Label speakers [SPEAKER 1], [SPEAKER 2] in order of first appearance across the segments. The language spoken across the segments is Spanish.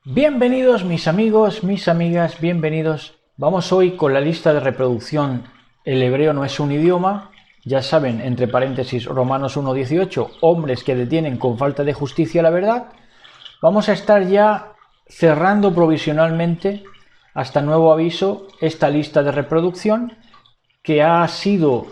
[SPEAKER 1] Bienvenidos mis amigos, mis amigas, bienvenidos. Vamos hoy con la lista de reproducción El hebreo no es un idioma. Ya saben, entre paréntesis, Romanos 1:18, hombres que detienen con falta de justicia la verdad. Vamos a estar ya cerrando provisionalmente, hasta nuevo aviso, esta lista de reproducción que ha sido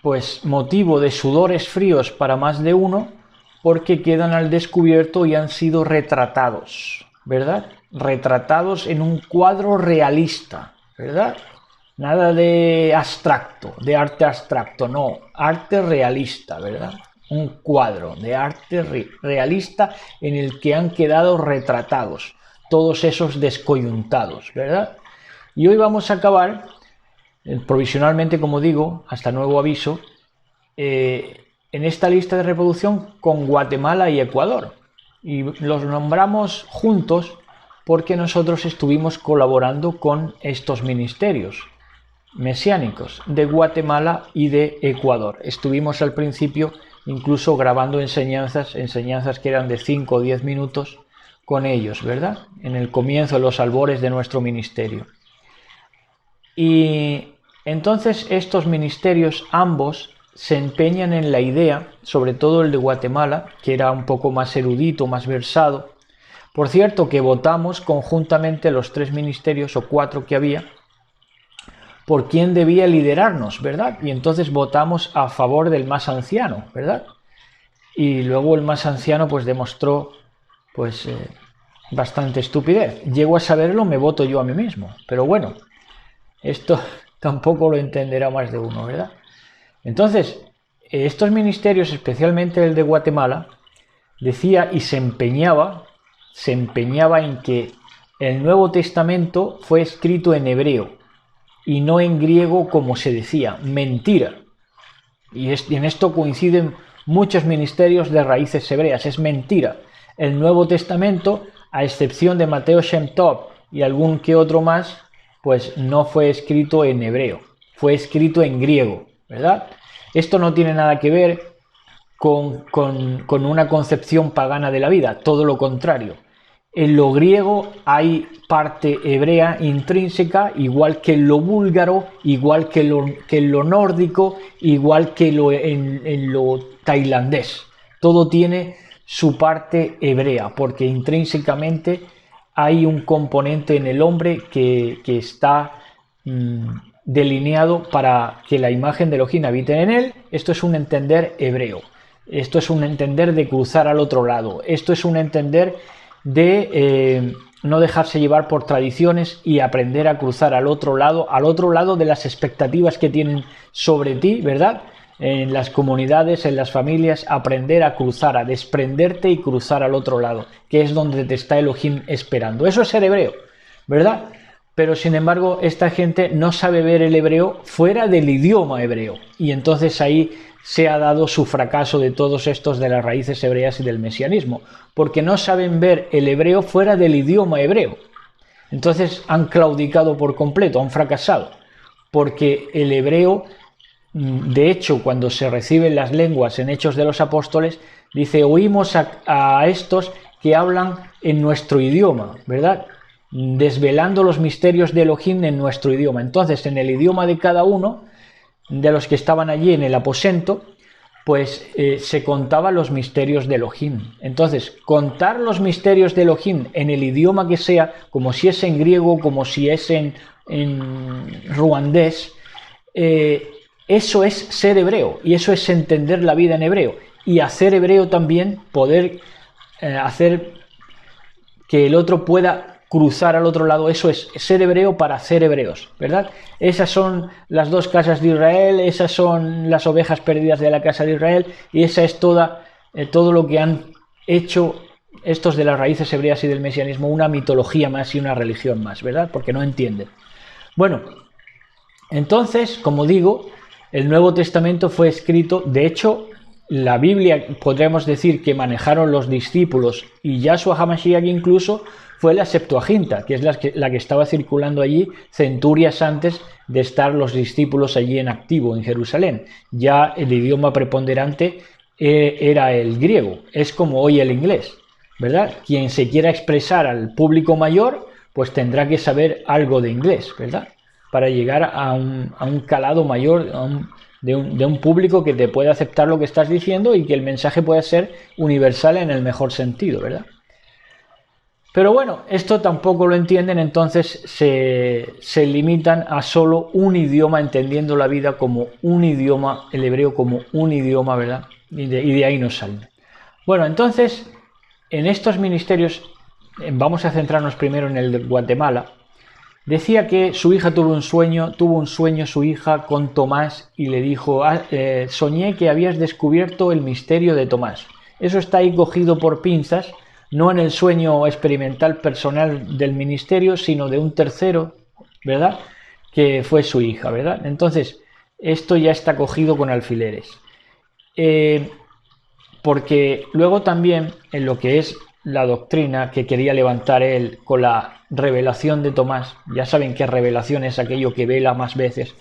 [SPEAKER 1] pues motivo de sudores fríos para más de uno, porque quedan al descubierto y han sido retratados, ¿verdad? Retratados en un cuadro realista, ¿verdad? Nada de abstracto, de arte abstracto, no, arte realista, ¿verdad? Un cuadro de arte realista en el que han quedado retratados todos esos descoyuntados, ¿verdad? Y hoy vamos a acabar, provisionalmente, como digo, hasta nuevo aviso, en esta lista de reproducción con Guatemala y Ecuador. Y los nombramos juntos porque nosotros estuvimos colaborando con estos ministerios mesiánicos de Guatemala y de Ecuador. Estuvimos al principio incluso grabando enseñanzas que eran de 5 o 10 minutos con ellos, ¿verdad? En el comienzo, en los albores de nuestro ministerio. Y entonces estos ministerios ambos se empeñan en la idea, sobre todo el de Guatemala, que era un poco más erudito, más versado. Por cierto, que votamos conjuntamente los 3 ministerios o 4 que había, por quién debía liderarnos, ¿verdad? Y entonces votamos a favor del más anciano, ¿verdad? Y luego el más anciano pues demostró pues bastante estupidez. Llego a saberlo, me voto yo a mí mismo. Pero bueno, esto tampoco lo entenderá más de uno, ¿verdad? Entonces, estos ministerios, especialmente el de Guatemala, decía y se empeñaba en que el Nuevo Testamento fue escrito en hebreo y no en griego como se decía. Mentira. Y en esto coinciden muchos ministerios de raíces hebreas. Es mentira. El Nuevo Testamento, a excepción de Mateo Shem Tov y algún que otro más, pues no fue escrito en hebreo. Fue escrito en griego, ¿verdad? Esto no tiene nada que ver con una concepción pagana de la vida, todo lo contrario. En lo griego hay parte hebrea intrínseca, igual que en lo búlgaro, igual que en lo nórdico, igual que en lo tailandés. Todo tiene su parte hebrea, porque intrínsecamente hay un componente en el hombre que está delineado para que la imagen de Elohim habite en él. Esto es un entender hebreo. Esto es un entender de cruzar al otro lado. Esto es un entender de no dejarse llevar por tradiciones y aprender a cruzar al otro lado de las expectativas que tienen sobre ti, ¿verdad? En las comunidades, en las familias, aprender a cruzar, a desprenderte y cruzar al otro lado, que es donde te está Elohim esperando. Eso es ser hebreo, ¿verdad? Pero sin embargo, esta gente no sabe ver el hebreo fuera del idioma hebreo. Y entonces ahí se ha dado su fracaso de todos estos de las raíces hebreas y del mesianismo, porque no saben ver el hebreo fuera del idioma hebreo. Entonces han claudicado por completo, han fracasado, porque el hebreo, de hecho, cuando se reciben las lenguas en Hechos de los Apóstoles, dice, oímos a estos que hablan en nuestro idioma, ¿verdad? Desvelando los misterios de Elohim en nuestro idioma. Entonces, en el idioma de cada uno de los que estaban allí en el aposento, pues se contaban los misterios de Elohim. Entonces, contar los misterios de Elohim en el idioma que sea, como si es en griego, como si es en ruandés, eso es ser hebreo, y eso es entender la vida en hebreo, y hacer hebreo también, poder hacer que el otro pueda cruzar al otro lado. Eso es ser hebreo para ser hebreos, ¿verdad? Esas son las 2 casas de Israel, esas son las ovejas perdidas de la casa de Israel, y esa es todo lo que han hecho estos de las raíces hebreas y del mesianismo, una mitología más y una religión más, ¿verdad? Porque no entienden. Bueno, entonces, como digo, el Nuevo Testamento fue escrito, de hecho, la Biblia, podríamos decir que manejaron los discípulos, y Yahshua HaMashiach incluso, fue la Septuaginta, que es la que estaba circulando allí centurias antes de estar los discípulos allí en activo en Jerusalén. Ya el idioma preponderante era el griego, es como hoy el inglés. ¿verdad? Quien se quiera expresar al público mayor, pues tendrá que saber algo de inglés, ¿verdad? Para llegar a un calado mayor, de un público que te pueda aceptar lo que estás diciendo y que el mensaje pueda ser universal en el mejor sentido, ¿verdad? Pero bueno, esto tampoco lo entienden, entonces se limitan a solo un idioma, entendiendo la vida como un idioma, el hebreo como un idioma, ¿verdad? Y de ahí nos salen. Bueno, entonces, en estos ministerios, vamos a centrarnos primero en el de Guatemala. Decía que su hija tuvo un sueño su hija con Tomás y le dijo, soñé que habías descubierto el misterio de Tomás. Eso está ahí cogido por pinzas, no en el sueño experimental personal del ministerio, sino de un tercero, ¿verdad? Que fue su hija, ¿verdad? Entonces, esto ya está cogido con alfileres. Porque luego también en lo que es la doctrina que quería levantar él con la revelación de Tomás, ya saben que revelación es aquello que vela más veces,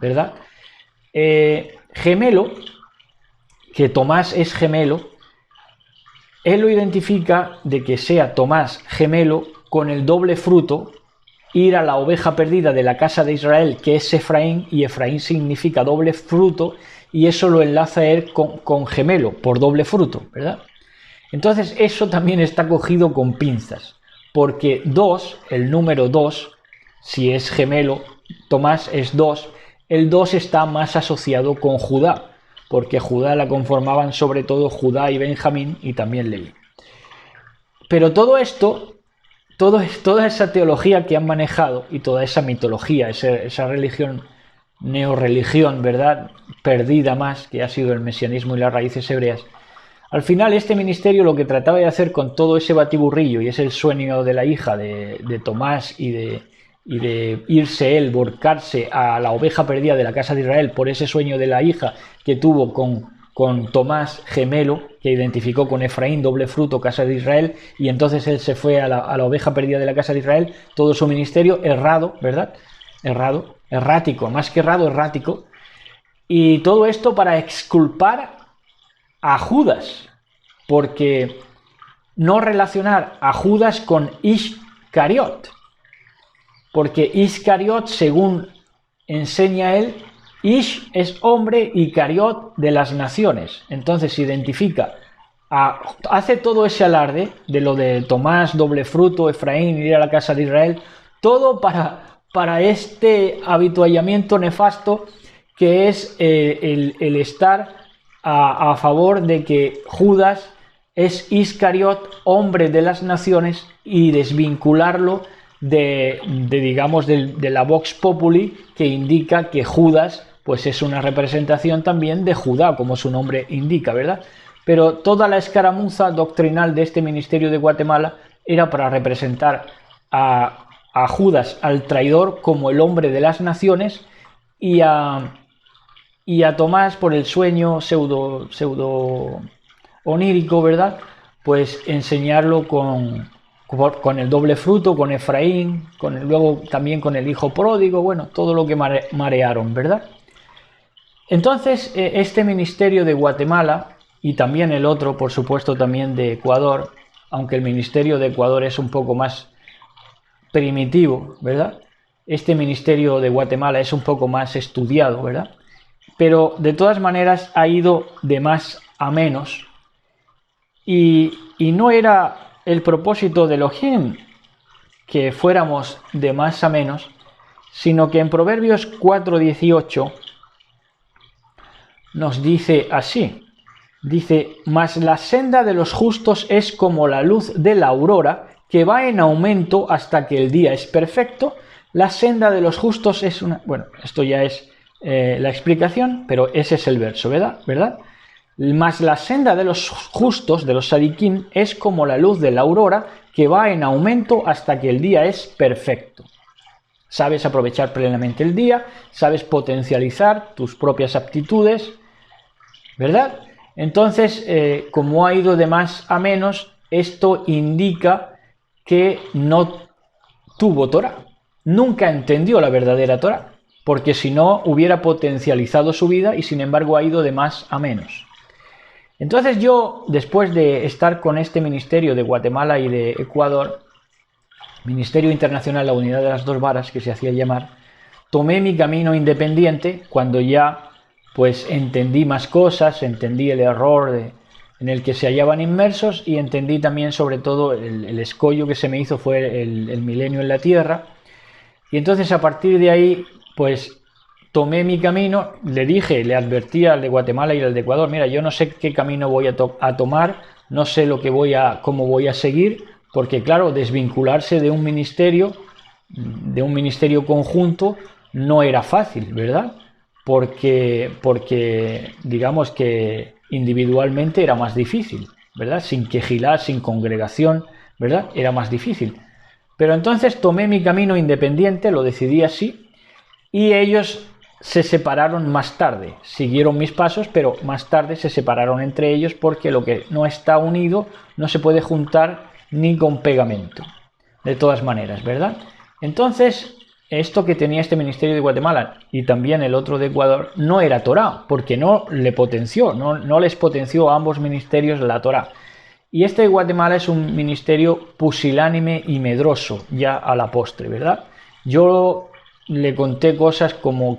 [SPEAKER 1] ¿verdad? Gemelo, que Tomás es gemelo, él lo identifica de que sea Tomás gemelo con el doble fruto, ir a la oveja perdida de la casa de Israel, que es Efraín, y Efraín significa doble fruto, y eso lo enlaza a él con gemelo, por doble fruto, ¿verdad? Entonces eso también está cogido con pinzas, porque 2, el número 2, si es gemelo, Tomás es 2, el 2 está más asociado con Judá, porque Judá la conformaban sobre todo Judá y Benjamín y también Leví. Pero todo esto, toda esa teología que han manejado y toda esa mitología, esa religión, neorreligión, ¿verdad?, perdida más, que ha sido el mesianismo y las raíces hebreas, al final este ministerio lo que trataba de hacer con todo ese batiburrillo, y es el sueño de la hija de Tomás y de irse él, volcarse a la oveja perdida de la casa de Israel por ese sueño de la hija que tuvo con Tomás gemelo, que identificó con Efraín, doble fruto, casa de Israel, y entonces él se fue a la oveja perdida de la casa de Israel, todo su ministerio errado, ¿verdad? Errático, más que errado, errático, y todo esto para exculpar a Judas, porque no relacionar a Judas con Iscariot, porque Iscariot, según enseña él, Ish es hombre y Cariot de las naciones. Entonces identifica, hace todo ese alarde de lo de Tomás, doble fruto, Efraín, ir a la casa de Israel, todo para este habituallamiento nefasto que es el estar a favor de que Judas es Iscariot, hombre de las naciones, y desvincularlo digamos, de la Vox Populi, que indica que Judas pues es una representación también de Judá, como su nombre indica, ¿verdad? Pero toda la escaramuza doctrinal de este ministerio de Guatemala era para representar a Judas, al traidor, como el hombre de las naciones, y a Tomás, por el sueño pseudo onírico, ¿verdad?, pues enseñarlo con el doble fruto, con Efraín, luego también con el hijo pródigo, bueno, todo lo que marearon, ¿verdad? Entonces, este ministerio de Guatemala, y también el otro, por supuesto, también de Ecuador, aunque el ministerio de Ecuador es un poco más primitivo, ¿verdad? Este ministerio de Guatemala es un poco más estudiado, ¿verdad? Pero de todas maneras ha ido de más a menos, y no era el propósito de Elohim que fuéramos de más a menos, sino que en Proverbios 4:18 nos dice así, dice: mas la senda de los justos es como la luz de la aurora, que va en aumento hasta que el día es perfecto. La senda de los justos es una... Bueno, esto ya es la explicación, pero ese es el verso, ¿verdad? Mas la senda de los justos, de los sadiquín, es como la luz de la aurora, que va en aumento hasta que el día es perfecto. Sabes aprovechar plenamente el día, sabes potencializar tus propias aptitudes, ¿verdad? Entonces, como ha ido de más a menos, esto indica que no tuvo Torah, nunca entendió la verdadera Torah, porque si no hubiera potencializado su vida, y sin embargo ha ido de más a menos. Entonces yo, después de estar con este ministerio de Guatemala y de Ecuador, Ministerio Internacional La Unidad de las Dos Varas, que se hacía llamar, tomé mi camino independiente cuando ya pues entendí más cosas, entendí el error en el que se hallaban inmersos y entendí también sobre todo el escollo que se me hizo fue el milenio en la Tierra. Y entonces a partir de ahí pues tomé mi camino, le advertí al de Guatemala y al de Ecuador, mira, yo no sé qué camino voy a tomar, no sé cómo voy a seguir, porque claro, desvincularse de un ministerio conjunto no era fácil, ¿verdad? Porque digamos que individualmente era más difícil, ¿verdad? Sin quejilar, sin congregación, ¿verdad? Era más difícil. Pero entonces tomé mi camino independiente, lo decidí así, y ellos se separaron más tarde, siguieron mis pasos, pero más tarde se separaron entre ellos porque lo que no está unido no se puede juntar ni con pegamento, de todas maneras, ¿verdad? Entonces, esto que tenía este ministerio de Guatemala y también el otro de Ecuador no era Torá, porque no les potenció a ambos ministerios la Torá. Y este de Guatemala es un ministerio pusilánime y medroso, ya a la postre, ¿verdad? Yo le conté cosas como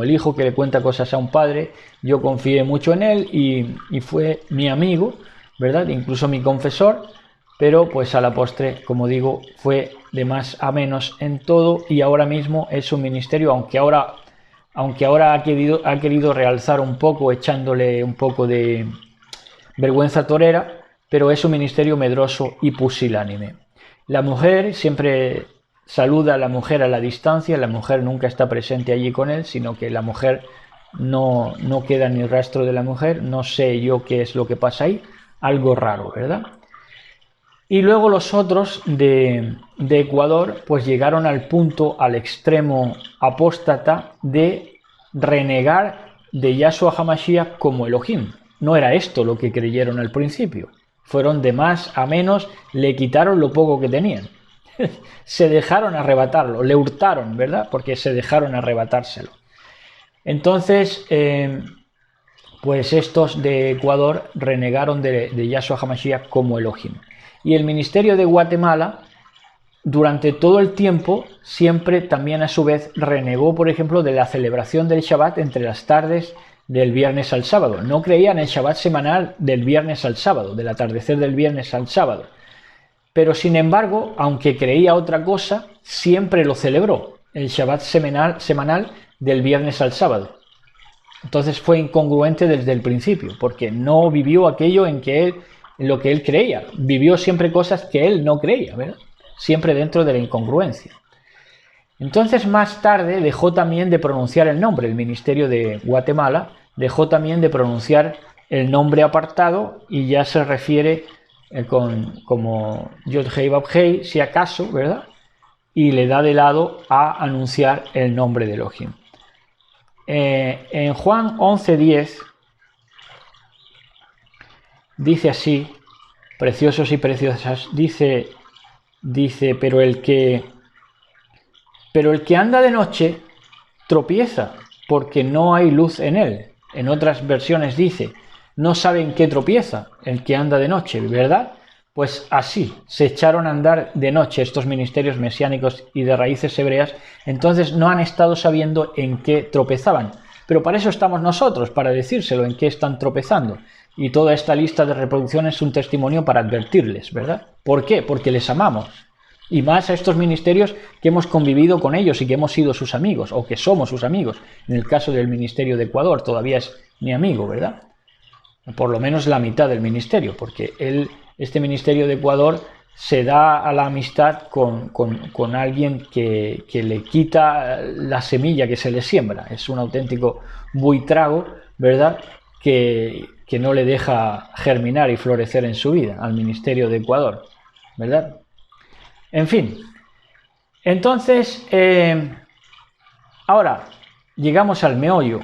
[SPEAKER 1] el hijo que le cuenta cosas a un padre, yo confié mucho en él y fue mi amigo, ¿verdad? Incluso mi confesor, pero pues a la postre, como digo, fue de más a menos en todo y ahora mismo es un ministerio, aunque ahora ha querido realzar un poco, echándole un poco de vergüenza torera, pero es un ministerio medroso y pusilánime. La mujer siempre saluda a la mujer a la distancia, la mujer nunca está presente allí con él, sino que la mujer no queda ni rastro de la mujer, no sé yo qué es lo que pasa ahí, algo raro, ¿verdad? Y luego los otros de Ecuador pues llegaron al punto, al extremo apóstata de renegar de Yahshua HaMashiach como Elohim. No era esto lo que creyeron al principio. Fueron de más a menos, le quitaron lo poco que tenían. Se dejaron arrebatarlo, le hurtaron, ¿verdad? Porque se dejaron arrebatárselo. Entonces, pues estos de Ecuador renegaron de Yahshua HaMashiach como Elohim. Y el ministerio de Guatemala, durante todo el tiempo, siempre también a su vez renegó, por ejemplo, de la celebración del Shabbat entre las tardes del viernes al sábado. No creía en el Shabbat semanal del viernes al sábado, del atardecer del viernes al sábado. Pero sin embargo, aunque creía otra cosa, siempre lo celebró, el Shabbat semanal del viernes al sábado. Entonces fue incongruente desde el principio, porque no vivió aquello en lo que él creía. Vivió siempre cosas que él no creía, ¿verdad? Siempre dentro de la incongruencia. Entonces más tarde dejó también de pronunciar el nombre, el ministerio de Guatemala dejó también de pronunciar el nombre apartado y ya se refiere como Yod Hei Vav Hei, si acaso, ¿verdad? Y le da de lado a anunciar el nombre de Elohim. En Juan 11:10 dice así, preciosos y preciosas, dice, pero el que anda de noche tropieza, porque no hay luz en él. En otras versiones dice, no sabe en qué tropieza el que anda de noche, ¿verdad? Pues así, se echaron a andar de noche estos ministerios mesiánicos y de raíces hebreas, entonces no han estado sabiendo en qué tropezaban. Pero para eso estamos nosotros, para decírselo en qué están tropezando. Y toda esta lista de reproducción es un testimonio para advertirles, ¿verdad? ¿Por qué? Porque les amamos. Y más a estos ministerios que hemos convivido con ellos y que hemos sido sus amigos, o que somos sus amigos. En el caso del ministerio de Ecuador todavía es mi amigo, ¿verdad? Por lo menos la mitad del ministerio, porque este ministerio de Ecuador se da a la amistad con alguien que le quita la semilla que se le siembra. Es un auténtico buitrago, ¿verdad?, que no le deja germinar y florecer en su vida al ministerio de Ecuador, ¿verdad? En fin, entonces, ahora llegamos al meollo.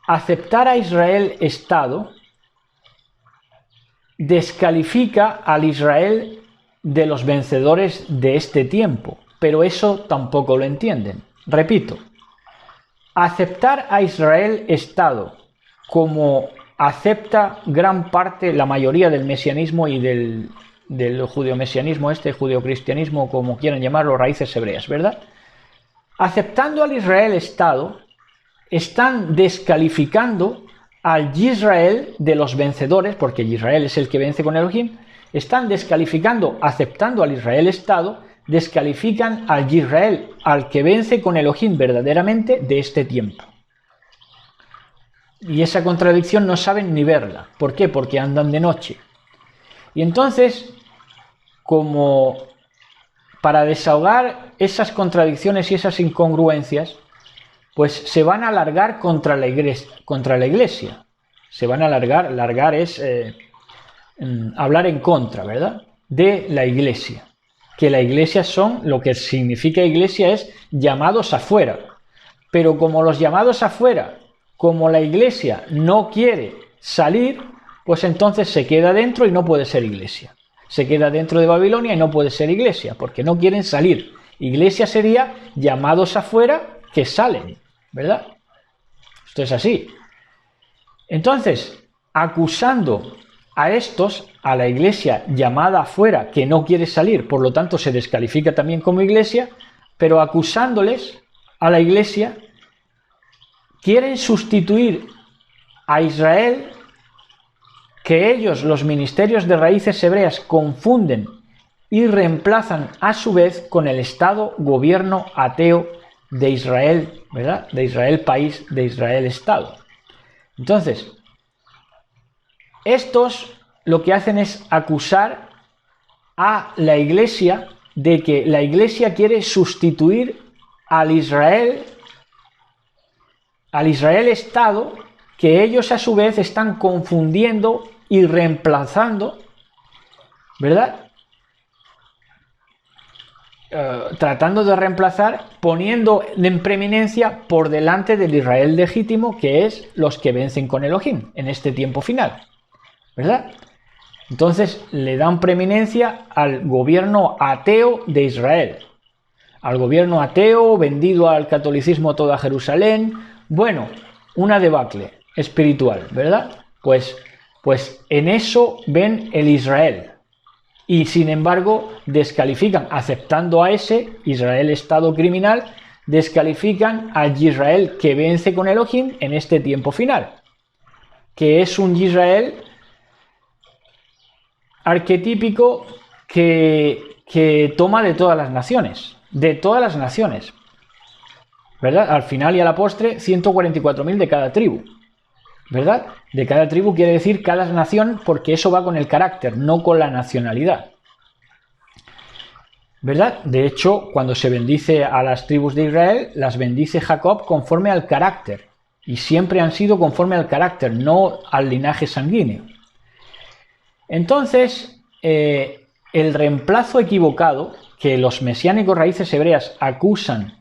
[SPEAKER 1] Aceptar a Israel Estado descalifica al Israel de los vencedores de este tiempo, pero eso tampoco lo entienden. Repito, aceptar a Israel Estado como acepta gran parte, la mayoría del mesianismo y del judeomesianismo, judeocristianismo, como quieran llamarlo, raíces hebreas, ¿verdad? Aceptando al Israel Estado, están descalificando al Israel de los vencedores, porque Israel es el que vence con Elohim, están descalificando, aceptando al Israel Estado, descalifican al Israel, al que vence con Elohim verdaderamente de este tiempo. Y esa contradicción no saben ni verla. ¿Por qué? Porque andan de noche. Y entonces, como para desahogar esas contradicciones y esas incongruencias, pues se van a alargar contra la iglesia. Se van a alargar, largar es hablar en contra, ¿verdad? De la iglesia. Que la iglesia son, lo que significa iglesia es llamados afuera. Pero como los llamados afuera, como la iglesia no quiere salir, pues entonces se queda dentro y no puede ser iglesia. Se queda dentro de Babilonia y no puede ser iglesia, porque no quieren salir. Iglesia sería llamados afuera que salen, ¿verdad? Esto es así. Entonces, acusando a estos, a la iglesia llamada afuera que no quiere salir, por lo tanto se descalifica también como iglesia, pero acusándoles a la iglesia, quieren sustituir a Israel, que ellos, los ministerios de raíces hebreas, confunden y reemplazan a su vez con el Estado, gobierno ateo de Israel, ¿verdad? De Israel país, de Israel Estado. Entonces, estos lo que hacen es acusar a la iglesia de que la iglesia quiere sustituir al Israel Estado, que ellos a su vez están confundiendo y reemplazando, ¿verdad? Tratando de reemplazar, poniendo en preeminencia por delante del Israel legítimo, que es los que vencen con Elohim en este tiempo final, ¿verdad? Entonces le dan preeminencia al gobierno ateo de Israel, al gobierno ateo vendido al catolicismo toda Jerusalén. Bueno, una debacle espiritual, ¿verdad? Pues en eso ven el Israel. Y sin embargo descalifican, aceptando a ese Israel Estado criminal, descalifican al Israel que vence con Elohim en este tiempo final, que es un Israel arquetípico que toma de todas las naciones, ¿verdad? Al final y a la postre, 144.000 de cada tribu, ¿verdad? De cada tribu quiere decir cada nación, porque eso va con el carácter, no con la nacionalidad, ¿verdad? De hecho, cuando se bendice a las tribus de Israel, las bendice Jacob conforme al carácter, y siempre han sido conforme al carácter, no al linaje sanguíneo. Entonces, el reemplazo equivocado que los mesiánicos raíces hebreas acusan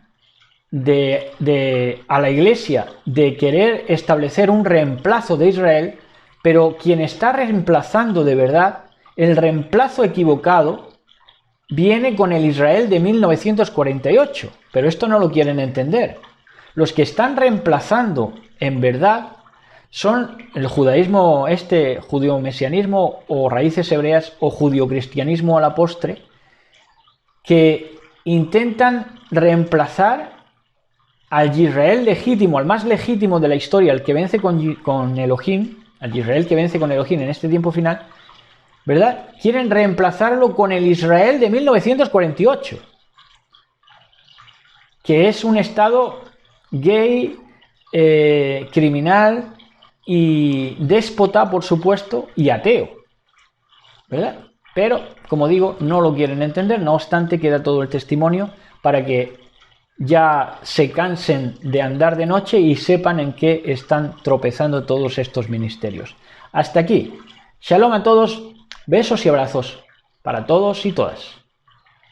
[SPEAKER 1] a la iglesia de querer establecer un reemplazo de Israel, pero quien está reemplazando de verdad, el reemplazo equivocado, viene con el Israel de 1948, pero esto no lo quieren entender. Los que están reemplazando en verdad son el judaísmo, judeo-mesianismo o raíces hebreas o judío-cristianismo a la postre, que intentan reemplazar al Israel legítimo, al más legítimo de la historia, al que vence con Elohim, al Israel que vence con Elohim en este tiempo final, ¿verdad? Quieren reemplazarlo con el Israel de 1948, que es un estado gay, criminal y déspota, por supuesto, y ateo, ¿verdad? Pero, como digo, no lo quieren entender, no obstante queda todo el testimonio para que ya se cansen de andar de noche y sepan en qué están tropezando todos estos ministerios. Hasta aquí. Shalom a todos, besos y abrazos para todos y todas.